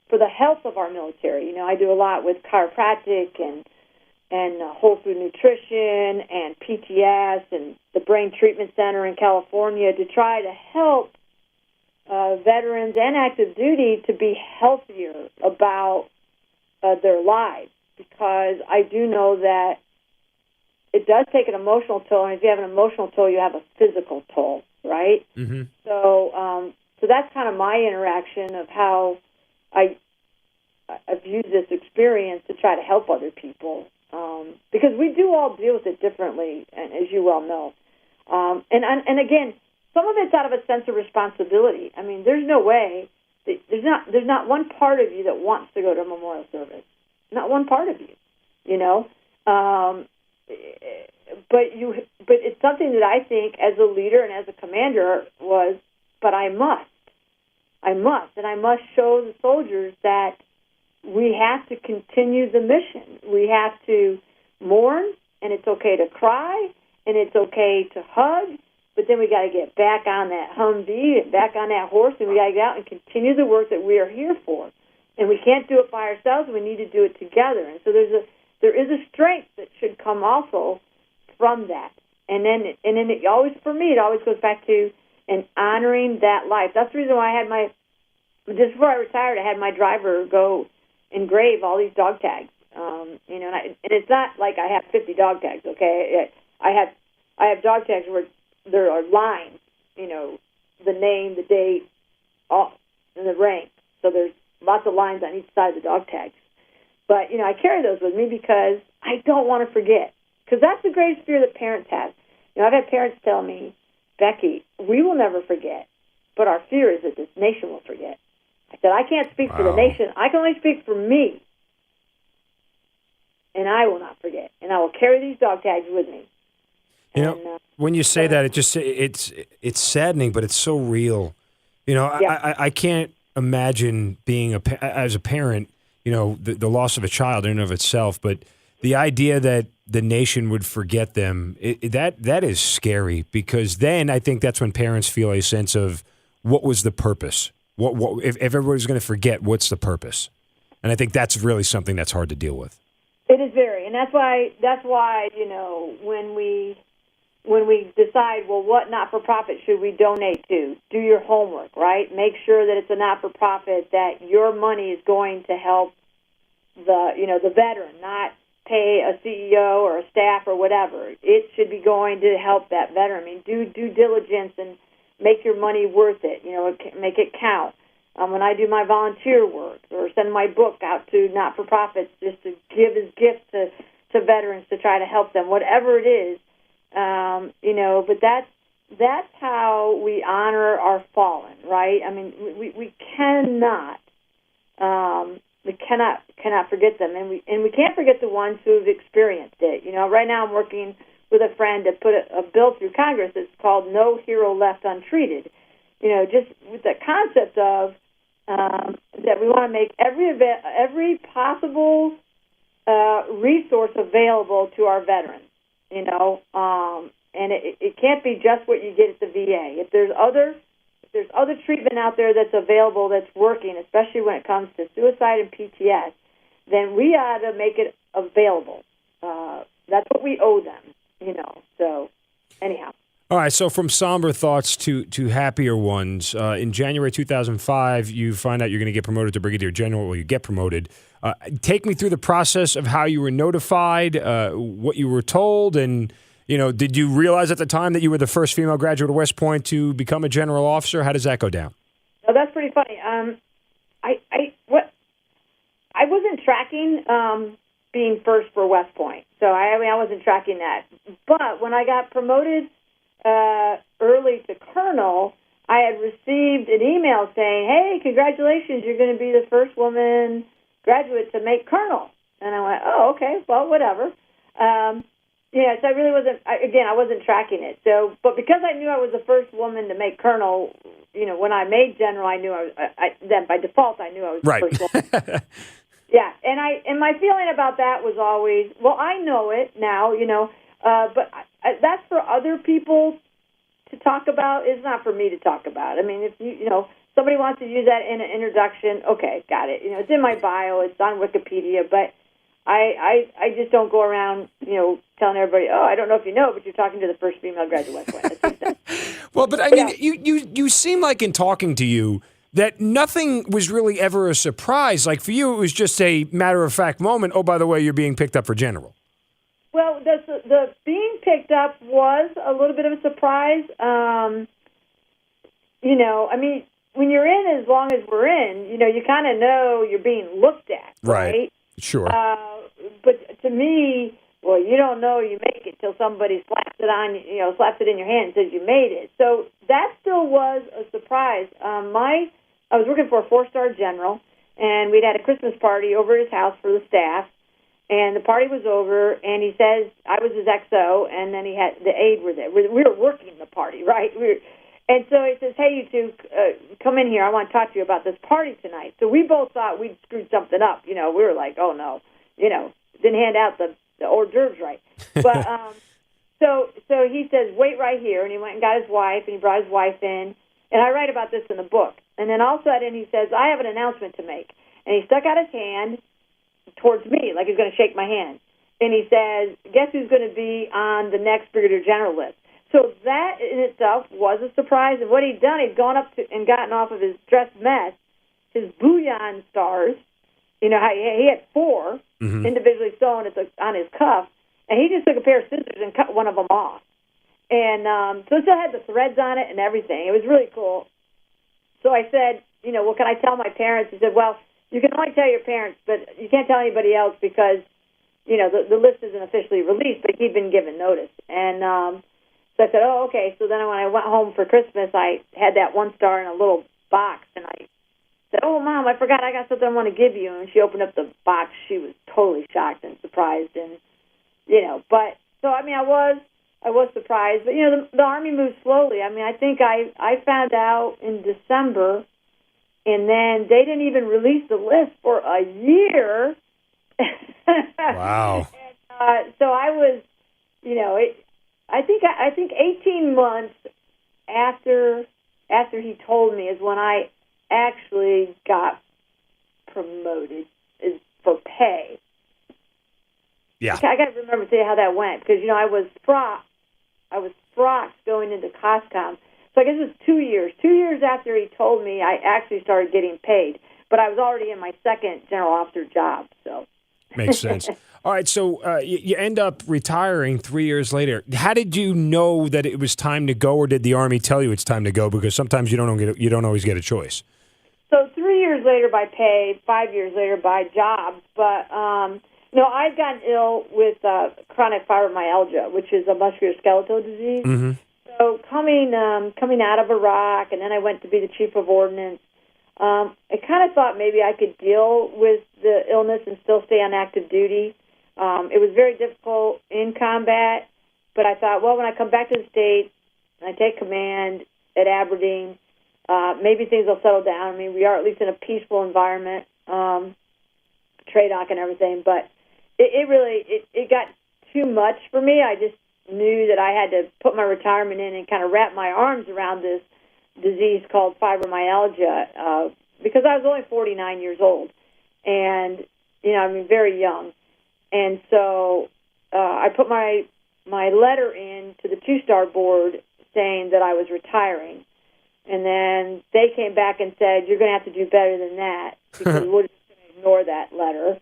for the health of our military. I do a lot with chiropractic and whole food nutrition and PTS and the Brain Treatment Center in California to try to help veterans and active duty to be healthier about their lives, because I do know that it does take an emotional toll, and if you have an emotional toll, you have a physical toll, right? Mm-hmm. So that's kind of my interaction of how I've used this experience to try to help other people. because we do all deal with it differently, and as you well know. And again, some of it's out of a sense of responsibility. I mean, there's no way there's not one part of you that wants to go to a memorial service. Not one part of you, you know. But it's something that I think, as a leader and as a commander, but I must, and I must show the soldiers that we have to continue the mission. We have to mourn, and it's okay to cry, and it's okay to hug, but then we got to get back on that Humvee and back on that horse, and we got to get out and continue the work that we are here for. And we can't do it by ourselves. We need to do it together. And so there is a strength that should come also from that. And then it always, for me, it always goes back to and honoring that life. That's the reason why I had just before I retired, I had my driver go engrave all these dog tags. You know, and it's not like I have 50 dog tags. Okay, I have dog tags where there are lines. You know, the name, the date, and the rank. So there's lots of lines on each side of the dog tags. But you know, I carry those with me because I don't want to forget. Because that's the greatest fear that parents have. You know, I've had parents tell me, Becky, we will never forget, but our fear is that this nation will forget. I said, I can't speak for the nation. I can only speak for me. And I will not forget. And I will carry these dog tags with me. You know, when you say that, it's saddening, but it's so real. You know, yeah. I can't imagine being as a parent, you know, the loss of a child in and of itself, but the idea that the nation would forget them, that is scary, because then I think that's when parents feel a sense of what was the purpose? What if everybody's going to forget, what's the purpose? And I think that's really something that's hard to deal with. It is very, and that's why you know, when we decide, well, what not-for-profit should we donate to? Do your homework, right? Make sure that it's a not-for-profit, that your money is going to help the veteran, not pay a CEO or a staff or whatever. It should be going to help that veteran. I mean, do due diligence and make your money worth it. You know, make it count. When I do my volunteer work or send my book out to not-for-profits just to give as gifts to veterans to try to help them, whatever it is, you know, but that's how we honor our fallen, right? I mean, we cannot forget them, and we can't forget the ones who've experienced it. You know, right now I'm working with a friend to put a bill through Congress that's called No Hero Left Untreated. You know, just with the concept of that we want to make every possible resource available to our veterans. You know, and it can't be just what you get at the VA. If there's other treatment out there that's available, that's working, especially when it comes to suicide and PTS, then we ought to make it available. That's what we owe them, you know. So, anyhow. All right, so from somber thoughts to happier ones. In January 2005, you find out you're going to get promoted to Brigadier General, or you get promoted. Take me through the process of how you were notified, what you were told, and, you know, did you realize at the time that you were the first female graduate of West Point to become a general officer? How does that go down? Oh, that's pretty funny. I wasn't tracking being first for West Point, so I wasn't tracking that. But when I got promoted early to colonel, I had received an email saying, "Hey, congratulations! You're going to be the first woman graduate to make colonel." And I went, "Oh, okay, well, whatever." Yeah, so I really wasn't. I wasn't tracking it. So, but because I knew I was the first woman to make colonel, you know, when I made general, I knew then by default I knew I was the first woman. Yeah, and my feeling about that was always, well, I know it now, you know, but that's for other people to talk about. It's not for me to talk about. I mean, if you know, somebody wants to use that in an introduction, okay, got it. You know, it's in my bio, it's on Wikipedia, but I just don't go around, you know, telling everybody, oh, I don't know if you know, but you're talking to the first female graduate West Point. Well, but I mean, you seem like in talking to you that nothing was really ever a surprise. Like for you, it was just a matter-of-fact moment. Oh, by the way, you're being picked up for general. Well, the being picked up was a little bit of a surprise. You know, I mean, when you're in as long as we're in, you know, you kind of know you're being looked at, right? Sure. But to me, well, you don't know you make it till somebody slaps it in your hand and says you made it. So that still was a surprise. I was working for a 4-star general, and we'd had a Christmas party over at his house for the staff. And the party was over, and he says, I was his XO, and then he had the aide were there. We were working the party, right? And so he says, hey, you two, come in here. I want to talk to you about this party tonight. So we both thought we'd screwed something up. We were like, oh, no, didn't hand out the hors d'oeuvres right. But so he says, wait right here. And he went and got his wife, and he brought his wife in. And I write about this in the book. And then all of a sudden he says, I have an announcement to make. And he stuck out his hand towards me, like he's going to shake my hand. And he says, guess who's going to be on the next Brigadier General list? So that in itself was a surprise. And what he'd done, he'd gone up to and gotten off of his dress mess his bullion stars. How he had 4 individually sewn on his cuff, and he just took a pair of scissors and cut one of them off. And so it still had the threads on it and everything. It was really cool. So I said, well, can I tell my parents? He said, well, you can only tell your parents, but you can't tell anybody else because, the list isn't officially released, but he'd been given notice. And so I said, oh, okay. So then when I went home for Christmas, I had that 1 star in a little box, and I said, oh, Mom, I forgot I got something I want to give you. And she opened up the box. She was totally shocked and surprised. And, but so, I was surprised. But, the Army moves slowly. I think I found out in December, and then they didn't even release the list for a year. Wow. And, so I was, I think 18 months after he told me is when I actually got promoted for pay. Yeah. I got to remember to tell you how that went because I was frocked going into COSCOM. So I guess it was 2 years. 2 years after he told me, I actually started getting paid, but I was already in my second general officer job. So makes sense. All right, so you end up retiring 3 years later. How did you know that it was time to go, or did the Army tell you it's time to go? Because sometimes you don't always get a choice. So 3 years later by pay, 5 years later by job. But I'd gotten ill with chronic fibromyalgia, which is a musculoskeletal disease. Mm-hmm. So coming out of Iraq, and then I went to be the chief of ordnance. I kind of thought maybe I could deal with the illness and still stay on active duty. It was very difficult in combat, but I thought, well, when I come back to the States and I take command at Aberdeen, maybe things will settle down. We are at least in a peaceful environment, TRADOC and everything, but it really got too much for me. I just knew that I had to put my retirement in and kind of wrap my arms around this disease called fibromyalgia because I was only 49 years old and, very young. And so I put my letter in to the 2-star board saying that I was retiring. And then they came back and said, you're going to have to do better than that because we're just going to ignore that letter.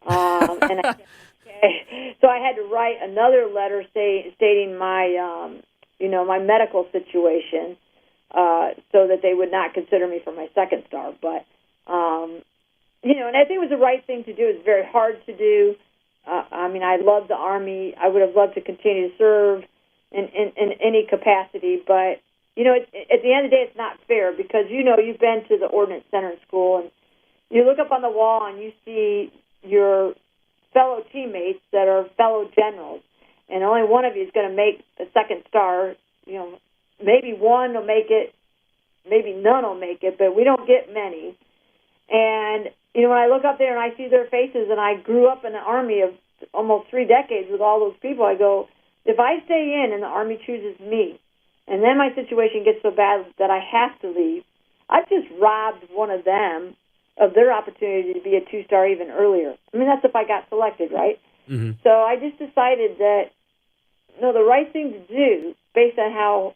And I said, okay. So I had to write another letter stating my, my medical situation so that they would not consider me for my 2nd star. But, and I think it was the right thing to do. It's very hard to do. I love the Army. I would have loved to continue to serve in any capacity. But, at the end of the day, it's not fair because, you've been to the Ordnance Center in school, and you look up on the wall and you see your fellow teammates that are fellow generals, and only one of you is going to make the 2nd star. Maybe one will make it, maybe none will make it, but we don't get many. And, when I look up there and I see their faces, and I grew up in the Army of almost 3 decades with all those people, I go, if I stay in and the Army chooses me, and then my situation gets so bad that I have to leave, I've just robbed one of them of their opportunity to be a 2-star even earlier. That's if I got selected, right? Mm-hmm. So I just decided that, the right thing to do, based on how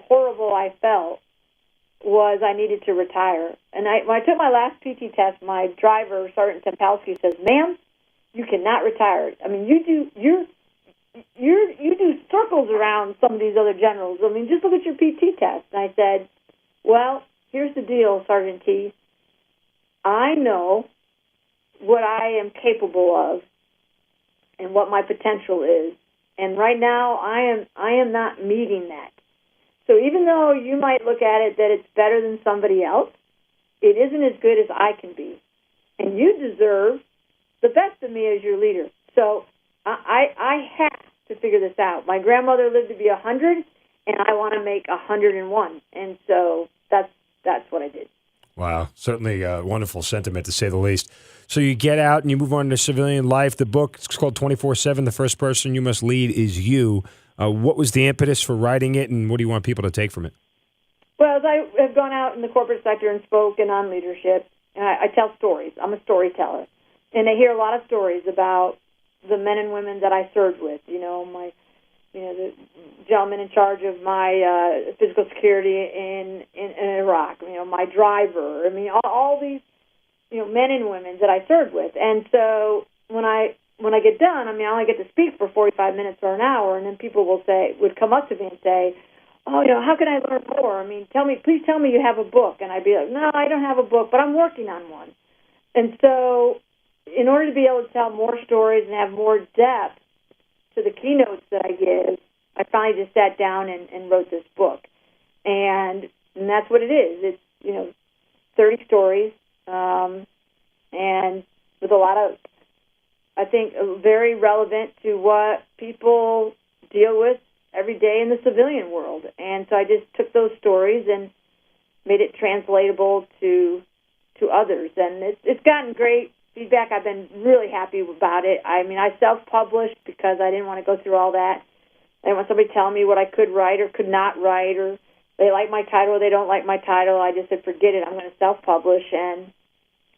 horrible I felt, was I needed to retire. And when I took my last PT test, my driver, Sergeant Tempowski, says, ma'am, you cannot retire. You do circles around some of these other generals. Just look at your PT test. And I said, well, here's the deal, Sergeant T. I know what I am capable of and what my potential is. And right now, I am not meeting that. So even though you might look at it that it's better than somebody else, it isn't as good as I can be. And you deserve the best of me as your leader. So I have to figure this out. My grandmother lived to be 100, and I want to make 101. And so that's what I did. Wow, certainly a wonderful sentiment, to say the least. So you get out and you move on to civilian life. The book, it's called 24/7, The First Person You Must Lead Is You. What was the impetus for writing it, and what do you want people to take from it? Well, as I have gone out in the corporate sector and spoken on leadership, I tell stories. I'm a storyteller. And I hear a lot of stories about the men and women that I served with. The gentleman in charge of my physical security in Iraq. My driver. All these men and women that I served with. And so when I get done, I only get to speak for 45 minutes or an hour, and then people would come up to me and say, "Oh, how can I learn more? Please tell me you have a book." And I'd be like, "No, I don't have a book, but I'm working on one." And so in order to be able to tell more stories and have more depth to the keynotes that I give, I finally just sat down and wrote this book. And that's what it is. It's, 30 stories, and with a lot of, I think, very relevant to what people deal with every day in the civilian world. And so I just took those stories and made it translatable to others. And it's gotten great feedback. I've been really happy about it. I self-published because I didn't want to go through all that. I didn't want somebody telling me what I could write or could not write, or they like my title or they don't like my title. I just said, forget it, I'm going to self-publish. And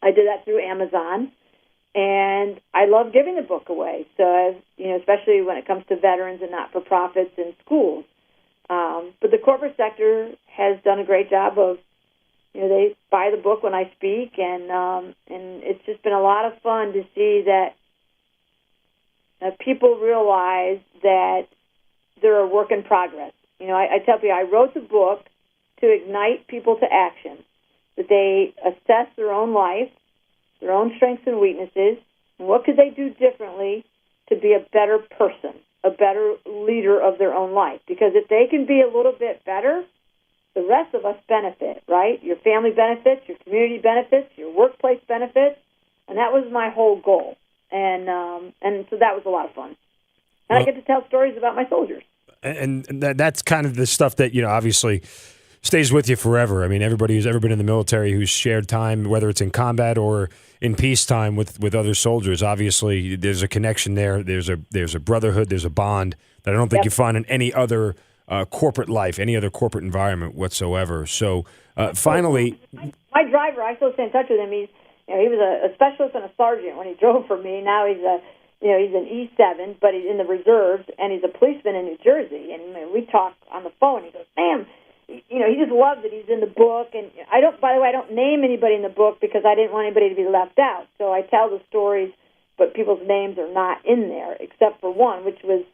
I did that through Amazon. And I love giving the book away. So, especially when it comes to veterans and not-for-profits and schools. But the corporate sector has done a great job of, they buy the book when I speak, and it's just been a lot of fun to see that people realize that they're a work in progress. I tell people I wrote the book to ignite people to action, that they assess their own life, their own strengths and weaknesses, and what could they do differently to be a better person, a better leader of their own life. Because if they can be a little bit better, the rest of us benefit, right? Your family benefits, your community benefits, your workplace benefits, and that was my whole goal. And so that was a lot of fun. And I get to tell stories about my soldiers. And that's kind of the stuff that, obviously stays with you forever. Everybody who's ever been in the military who's shared time, whether it's in combat or in peacetime with other soldiers, obviously there's a connection there. There's a brotherhood, there's a bond that I don't think you find in any other corporate life, any other corporate environment whatsoever. So finally, my driver, I still stay in touch with him. He was a specialist and a sergeant when he drove for me. Now he's he's an E7, but he's in the reserves, and he's a policeman in New Jersey. And we talk on the phone. He goes, "Ma'am," he just loves that he's in the book. And by the way, I don't name anybody in the book because I didn't want anybody to be left out. So I tell the stories, but people's names are not in there, except for one, which was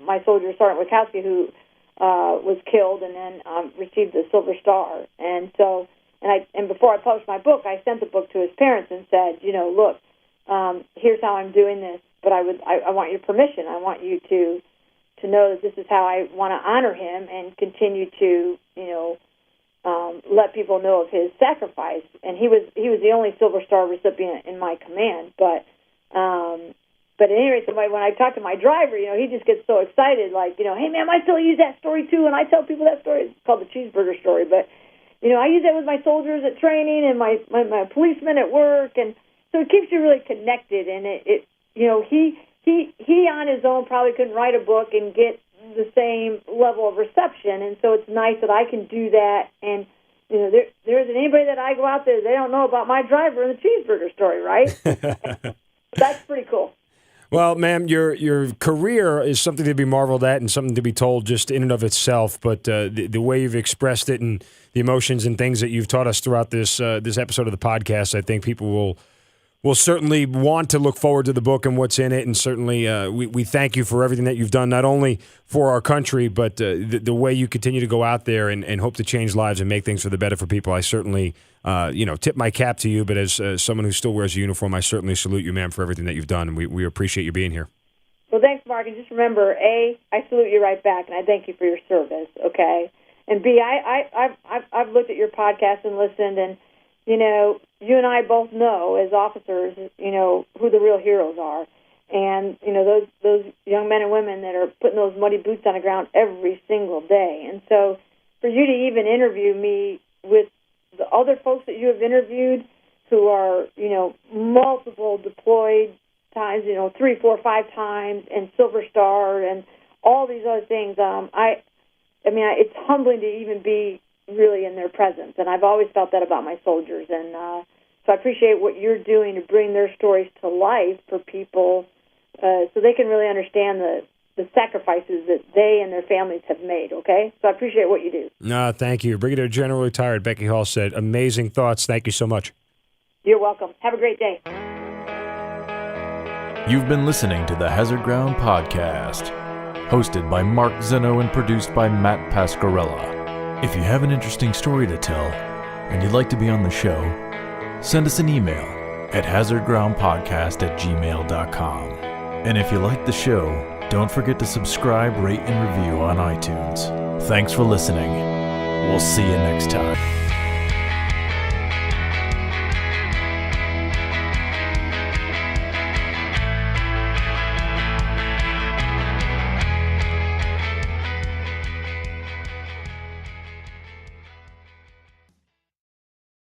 my soldier, Sergeant Halstead, who was killed and then received the Silver Star. And so, and before I published my book, I sent the book to his parents and said, look, here's how I'm doing this, but I want your permission. I want you to know that this is how I want to honor him and continue to, let people know of his sacrifice. And he was the only Silver Star recipient in my command. But at any rate, when I talk to my driver, he just gets so excited, like, "Hey, ma'am, I still use that story too," and I tell people that story. It's called the cheeseburger story, but I use that with my soldiers at training and my policemen at work, and so it keeps you really connected. And he on his own probably couldn't write a book and get the same level of reception, and so it's nice that I can do that. And there isn't anybody that I go out there they don't know about my driver and the cheeseburger story, right? That's pretty cool. Well, ma'am, your career is something to be marveled at and something to be told just in and of itself. But the way you've expressed it and the emotions and things that you've taught us throughout this episode of the podcast, I think people will We'll certainly want to look forward to the book and what's in it, and certainly we thank you for everything that you've done, not only for our country, but the way you continue to go out there and hope to change lives and make things for the better for people. I certainly, tip my cap to you, but as someone who still wears a uniform, I certainly salute you, ma'am, for everything that you've done, and we appreciate you being here. Well, thanks, Mark, and just remember, A, I salute you right back, and I thank you for your service, okay? And B, I've looked at your podcast and listened, and, you and I both know as officers, who the real heroes are. And, those young men and women that are putting those muddy boots on the ground every single day. And so for you to even interview me with the other folks that you have interviewed who are, multiple deployed times, 3, 4, 5 times, and Silver Star and all these other things, it's humbling to even be really in their presence, and I've always felt that about my soldiers, and so I appreciate what you're doing to bring their stories to life for people so they can really understand the sacrifices that they and their families have made, okay? So I appreciate what you do. No, thank you. Brigadier General retired Becky Halstead. Amazing thoughts. Thank you so much. You're welcome. Have a great day. You've been listening to the Hazard Ground Podcast, hosted by Mark Zeno and produced by Matt Pasquarella. If you have an interesting story to tell and you'd like to be on the show, send us an email at hazardgroundpodcast@gmail.com. And if you like the show, don't forget to subscribe, rate, and review on iTunes. Thanks for listening. We'll see you next time.